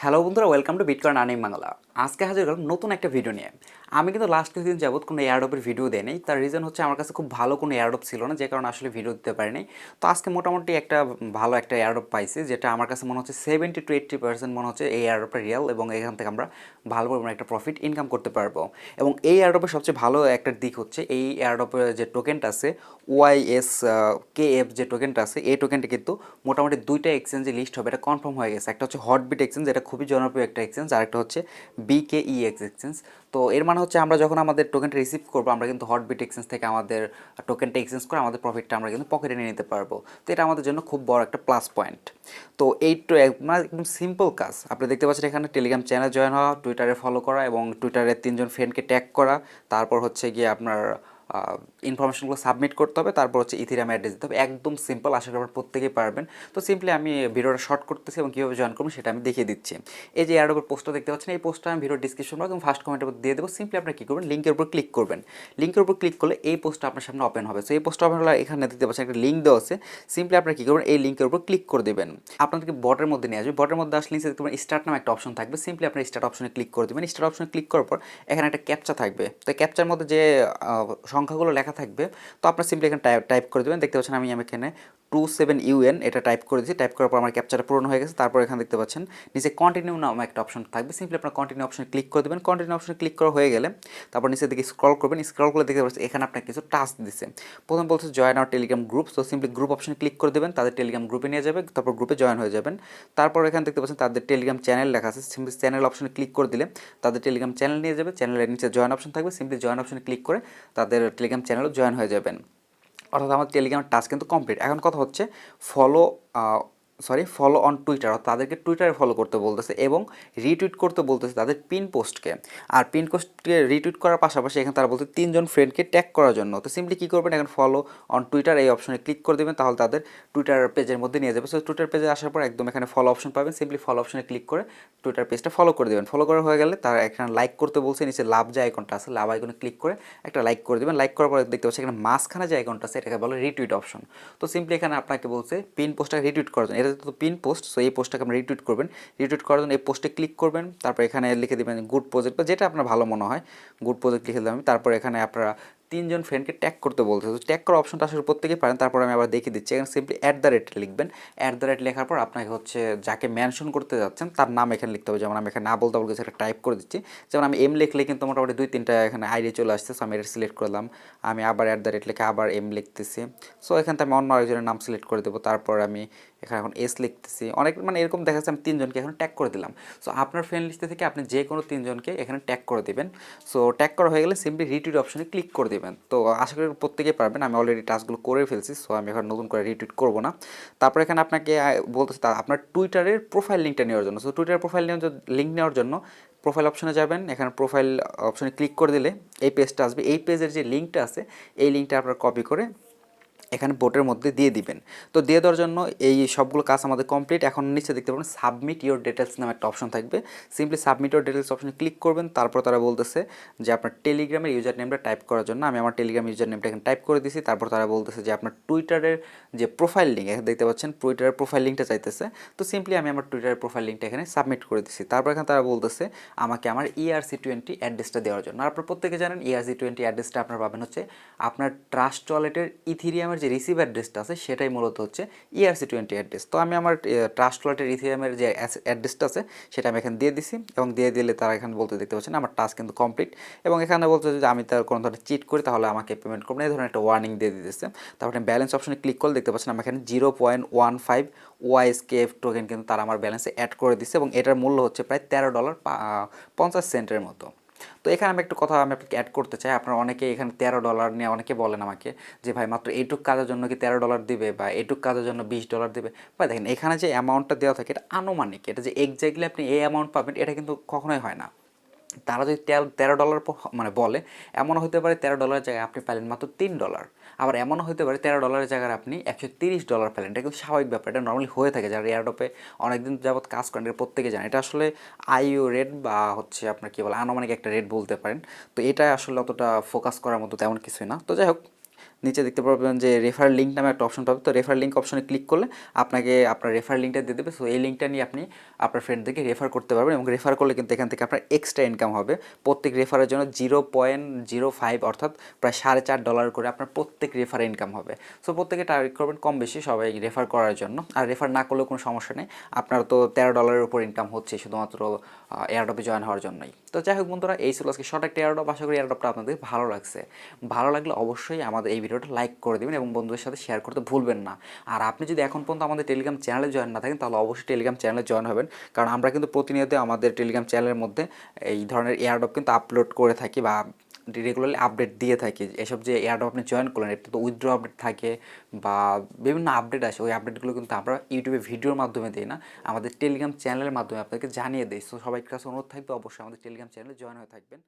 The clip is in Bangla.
হ্যালো বন্ধুরা, welcome to bitcoin earning Bangla. আজকে হাজির হলাম নতুন একটা ভিডিও নিয়ে। আমি কিন্তু লাস্ট কিছুদিন যাবত কোনো এয়ারড্রপের ভিডিও দেই নাই। তার রিজন হচ্ছে আমার কাছে খুব ভালো কোনো এয়ারড্রপ ছিল না, যে কারণে আসলে ভিডিও দিতে পারিনি। তো আজকে মোটামুটি একটা ভালো একটা এয়ারড্রপ পাইছি, যেটা আমার কাছে মনে হচ্ছে 70-80% মনে হচ্ছে এই এয়ারড্রপটা রিয়েল, এবং এখান থেকে আমরা ভালো পরিমাণে একটা প্রফিট ইনকাম করতে পারবো। এবং এই এয়ারড্রপের সবচেয়ে ভালো একটা দিক হচ্ছে এই এয়ারড্রপের যে টোকেনটা আছে YSKF, যে টোকেনটা আছে এই টোকেনটা কিন্তু মোটামুটি দুইটা এক্সচেঞ্জে লিস্ট হবে, এটা কনফার্ম হয়ে গেছে। একটা হচ্ছে হটবিট এক্সচেঞ্জ, এটা খুবই জনপ্রিয় একটা এক্সচেঞ্জ, আর একটা হচ্ছে BKEX এক্সচেঞ্জ। তো এর মানে হচ্ছে আমরা যখন আমাদের টোকেনটা রিসিভ করবো, আমরা কিন্তু হটবিট এক্সচেঞ্জ থেকে আমাদের টোকেনটা এক্সচেঞ্জ করে আমাদের প্রফিটটা আমরা কিন্তু পকেটে নিয়ে নিতে পারবো। তো এটা আমাদের জন্য খুব বড় একটা প্লাস পয়েন্ট। তো এই তো মানে একদম সিম্পল কাজ। আপনি দেখতে পাচ্ছেন এখানে টেলিগ্রাম চ্যানেল জয়েন হওয়া, টুইটারে ফলো করা এবং টুইটারে 3জন ফ্রেন্ডকে ট্যাগ করা, তারপর হচ্ছে গিয়ে আপনার ইনফরমেশনগুলো সাবমিট করতে হবে, তারপর হচ্ছে ইথেরিয়াম অ্যাড্রেস দিতে হবে। একদম সিম্পল, আশা করি আপনারা প্রত্যেকেই পারবেন। তো সিম্পলি আমি ভিডিওটা শর্ট করতেছি এবং কীভাবে জয়েন করবেন সেটা আমি দেখিয়ে দিচ্ছি। এই যে এয়ারড্রপের পোস্টটা দেখতে পাচ্ছেন, এই পোস্টটা আমি ভিডিও ডিসক্রিপশন বক্স এবং ফার্স্ট কমেন্টের উপর দিয়ে দেবো। সিম্পলি আপনারা কী করবেন, লিঙ্কের উপর ক্লিক করবেন। লিঙ্কের উপর ক্লিক করলে এই পোস্টটা আপনার সামনে ওপেন হবে। সো এই পোস্টটা ওপেন হলে এখানে দেখতে পাচ্ছেন একটা লিঙ্ক দেওয়া আছে। সিম্পলি আপনারা কী করবেন, এই লিঙ্কের উপর ক্লিক করে দেবেন। আপনাদেরকে বটের মধ্যে নিয়ে আসবে। বটের মধ্যে আসলে নিচে দেখতে পাবেন স্টার্ট নামে একটা অপশন থাকবে। সিম্পলি আপনার স্টার্ট অপশনে ক্লিক করে দেবেন। স্টার্ট অপশনে ক্লিক করার পর এখানে একটা ক্যাপচা থাকবে। তো ক্যাপচার মধ্যে যে সংখ্যাগুলো লেখা থাকবে, তো আপনার সিম্পলি এখানে টাইপ করে দেবেন। দেখতে পাচ্ছেন আমি এখানে 27UN এটা টাইপ করে দিচ্ছি। টাইপ করার পর আমার ক্যাপচারটা পূরণ হয়ে গেছে। তারপর এখানে দেখতে পাচ্ছেন নিচে কন্টিনিউ নামে একটা অপশন থাকবে। সিম্পলি আপনার কন্টিনিউ অপশনে ক্লিক করে দেবেন। কন্টিনিউ অপশনে ক্লিক করা হয়ে গেলে তারপর নিচের দিকে স্ক্রল করবেন। স্ক্রল করে দেখতে পাচ্ছেন এখানে আপনার কিছু টাস্ক দিচ্ছে। প্রথম বলছে জয়েন আওয়ার টেলিগ্রাম গ্রুপ। তো সিম্পলি গ্রুপ অপশনে ক্লিক করে দেবেন, তাদের টেলিগ্রাম গ্রুপে নিয়ে যাবে, তারপর গ্রুপে জয়েন হয়ে যাবেন। তারপর এখানে দেখতে পাচ্ছেন তাদের টেলিগ্রাম চ্যানেল লেখা আছে। সিম্পলি চ্যানেল অপশনে ক্লিক করে দিলে তাদের টেলিগ্রাম চ্যানেল নিয়ে যাবে। চ্যানেলের নিচে জয়েন অপশন থাকবে। সিম্পলি জয়েন অপশনে ক্লিক করে তাদের টেলিগ্রাম চ্যানেলও জয়েন হয়ে যাবেন। অর্থাৎ আমার টেলিগ্রামের টাস্ক কিন্তু কমপ্লিট। এখন কথা হচ্ছে ফলো ফলো অন টুইটার, অর্থাৎ তাদেরকে টুইটারে ফলো করতে বলতেছে এবং রিটুইট করতে বলতেছে তাদের পিন পোস্টকে। আর পিন পোস্টকে রিটুইট করার পাশাপাশি এখানে তারা বলতে 3জন ফ্রেন্ডকে ট্যাগ করার জন্য। তো সিম্পলি কী করবেন, এখন ফলো অন টুইটার এই অপশনে ক্লিক করে দেবেন, তাহলে তাদের টুইটার পেজের মধ্যে নিয়ে যাবে। সো টুইটার পেজে আসার পর একদম এখানে ফলো অপশন পাবেন। সিম্পলি ফলো অপশনে ক্লিক করে টুইটার পেজটা ফলো করে দেবেন। ফলো করা হয়ে গেলে তারা এখানে লাইক করতে বলছে, নিচে লাভ যে আইকনটা আছে, লাভ আইকনে ক্লিক করে একটা লাইক করে দেবেন। লাইক করার পরে দেখতে পাচ্ছি এখানে মাঝখানে যে আইকনটা আছে এটাকে বলে রিটুইট অপশন। তো সিম্পলি এখানে আপনাকে বলছে পিন পোস্টটাকে রিটুইট করার জন্য। এটা তো পিন পোস্ট, সো এই পোস্টটাকে আপনি রিটুইট করবেন। রিটুইট করার জন্য এই পোস্টে ক্লিক করবেন। তারপর এখানে লিখে দেবেন গুড প্রজেক্ট, বা যেটা আপনার ভালো মনে হয় গুড প্রজেক্ট লিখে দিলাম। তারপর এখানে আপনারা 3জন ফ্রেন্ডকে ট্যাগ করতে বলতে, তো ট্যাগ করার অপশনটা আসলে প্রত্যেকেই পারেন। তারপর আমি আবার দেখিয়ে দিচ্ছি। এখানে সিম্পলি @, লিখবেন। লেখার পর আপনাকে হচ্ছে যাকে মেনশন করতে যাচ্ছেন তার নাম এখানে লিখতে হবে। যেমন আমি এখানে না বলতে বলতে সেটা টাইপ করে দিচ্ছি। যেমন আমি এম লিখলে কিন্তু মোটামুটি 2-3টা এখানে আইডি চলে আসছে। সো আমি এটা সিলেক্ট করলাম। আমি আবার লিখে আবার এম লিখতেছি। সো এখান থেকে আমি অন্য আরেকজনের নাম সিলেক্ট করে দেবো। তারপর আমি এখানে এখন এস লিখতেছি। অনেক মানে এরকম দেখা যাচ্ছে আমি 3জনকে এখন ট্যাগ করে দিলাম। সো আপনার ফ্রেন্ড লিস্টে থেকে আপনি যে কোনো 3জনকে এখানে ট্যাগ করে দেবেন। সো ট্যাগ করা হয়ে গেলে সিম্পলি রিটুইট অপশনে ক্লিক করে দেবেন। তো আশা করি প্রত্যেকেই পারবেন। আমি অলরেডি টাস্কগুলো করে ফেলছি, সো আমি এখন নতুন করে রিটুইট করবো না। তারপর এখানে আপনাকে বলতেছে আপনার টুইটারের প্রোফাইল লিঙ্কটা নেওয়ার জন্য। সো টুইটারের প্রোফাইল লিঙ্ক নেওয়ার জন্য প্রোফাইল অপশনে যাবেন। এখানে প্রোফাইল অপশনে ক্লিক করে দিলে এই পেজটা আসবে। এই পেজের যে লিঙ্কটা আছে এই লিঙ্কটা আপনার কপি করে এখানে বোটের মধ্যে দিয়ে দিবেন। তো দিয়ে দেওয়ার জন্য এই সবগুলো কাজ আমাদের কমপ্লিট। এখন নিচে দেখতে পাবেন সাবমিট ইউর ডিটেলস নামে একটা অপশন থাকবে। সিম্পলি সাবমিট ইউর ডিটেলস অপশনে ক্লিক করবেন। তারপর তারা বলতেছে যে আপনার টেলিগ্রামের ইউজার নেমটা টাইপ করার জন্য। আমি আমার টেলিগ্রাম ইউজার নেমটা এখানে টাইপ করে দিয়েছি। তারপর তারা বলতেছে যে আপনার টুইটারের যে প্রোফাইল লিঙ্ক, এখানে দেখতে পাচ্ছেন টুইটারের প্রোফাইল লিঙ্কটা চাইতেছে। তো সিম্পলি আমি আমার টুইটারের প্রোফাইল লিঙ্কটা এখানে সাবমিট করে দিচ্ছি। তারপর এখানে তারা বলতেছে আমাকে আমার ERC20 অ্যাড্রেসটা দেওয়ার জন্য। আর আপনারা প্রত্যেকে জানেন ERC20 অ্যাড্রেসটা আপনার পাবেন হচ্ছে আপনার ট্রাস্ট ওয়ালেটের ইথেরিয়ামের যে রিসিভ অ্যাড্রেসটা আছে সেটাই মূলত হচ্ছে ERC20 অ্যাড্রেস। তো আমি আমার ট্রাস্ট ওয়ালেটের ইথেরিয়ামের যে অ্যাড্রেসটা আছে সেটা আমি এখানে দিয়ে দিছি এবং দিয়ে দিলে তারা এখানে বলতে দেখতে পাচ্ছেন আমার টাস্ক কিন্তু কমপ্লিট। এবং এখানে বলতে যে আমি তার কোনো ধরনের চিট করি তাহলে আমাকে পেমেন্ট করবেন, এই ধরনের একটা ওয়ার্নিং দিয়ে দিতেছে। তারপরে ব্যালেন্স অপশনে ক্লিক করলে দেখতে পাচ্ছেন আমি এখানে 0.15 Yskf টোকেন কিন্তু তারা আমার ব্যালেন্সে অ্যাড করে দিচ্ছে এবং এটার মূল্য হচ্ছে প্রায় $13.50 মতো। তো এখানে আমি একটু কথা আমি আপনাকে অ্যাড করতে চাই। আপনারা অনেকে এখানে $13 নিয়ে অনেকে বলেন আমাকে যে ভাই মাত্র এইটুক কাজের জন্য কি $13 দিবে, বা এইটুক কাজের জন্য $20 দিবে। বা দেখেন এখানে যে অ্যামাউন্টটা দেওয়া থাকে এটা আনুমানিক, এটা যে এক্স্যাক্টলি আপনি এই অ্যামাউন্ট পাবেন এটা কিন্তু কখনোই হয় না। তারা যদি $13 মানে বলে, এমনও হতে পারে $13 জায়গায় আপনি পেলেন মাত্র $3। আবার এমনও হতে পারে $13 জায়গায় আপনি $130 পেলেন। এটা কিন্তু স্বাভাবিক ব্যাপার, এটা নর্মালি হয়ে থাকে। যারা এয়ারড্রপে অনেকদিন যাবত কাজ করেন এটা প্রত্যেকে জানে। এটা আসলে আইও রেট বা হচ্ছে আপনার কী বলে আনুমানিক একটা রেট বলতে পারেন। তো এটা আসলে অতটা ফোকাস করার মতো তেমন কিছুই না। তো যাই হোক, নিচে দেখতে পাবেন যে রেফার লিঙ্ক নামে একটা অপশন পাবে। তো রেফার লিঙ্ক অপশনে ক্লিক করলে আপনাকে আপনার রেফার লিঙ্কটা দিয়ে দেবে। সো এই লিঙ্কটা নিয়ে আপনি আপনার ফ্রেন্ডদেরকে রেফার করতে পারবেন এবং রেফার করলে কিন্তু এখান থেকে আপনার এক্সট্রা ইনকাম হবে। প্রত্যেক রেফারের জন্য 0.05 অর্থাৎ প্রায় $4.5 করে আপনার প্রত্যেক রেফারে ইনকাম হবে। সো প্রত্যেকে টার্গেট করবেন কম বেশি সবাই রেফার করার জন্য। আর রেফার না করলেও কোনো সমস্যা নেই, আপনার তো $13 উপর ইনকাম হচ্ছে শুধুমাত্র এয়ারড্রপে জয়েন হওয়ার জন্যই। তো যাই হোক বন্ধুরা, এই ছিল আজকে শর্ট একটা এয়ারড্রপ। আশা করি এয়ারড্রপটা আপনাদের ভালো লাগছে। ভালো লাগলে অবশ্যই আমাদের এই ভিডিওটা লাইক করে দেবেন এবং বন্ধুদের সাথে শেয়ার করতে ভুলবেন না। আর আপনি যদি এখন পর্যন্ত আমাদের টেলিগ্রাম চ্যানেলে জয়েন না থাকেন তাহলে অবশ্যই টেলিগ্রাম চ্যানেলে জয়েন হবেন, কারণ আমরা কিন্তু প্রতিনিয়ত আমাদের টেলিগ্রাম চ্যানেলের মধ্যে এই ধরনের এয়ারড্রপ কিন্তু আপলোড করে থাকি বা রেগুলারলি আপডেট দিয়ে থাকি। এসব যে এয়ারড্রপ আপনি জয়েন করলেন এটা তো উইথড্র আপডেট থাকে বা বিভিন্ন আপডেট আসে, ওই আপডেটগুলো কিন্তু আমরা ইউটিউবে ভিডিওর মাধ্যমে দিই না, আমাদের টেলিগ্রাম চ্যানেলের মাধ্যমে আপনাদেরকে জানিয়ে দিই। সো সবাই কাছে অনুরোধ থাকবে অবশ্যই আমাদের টেলিগ্রাম চ্যানেলে জয়েন হয়ে থাকবেন।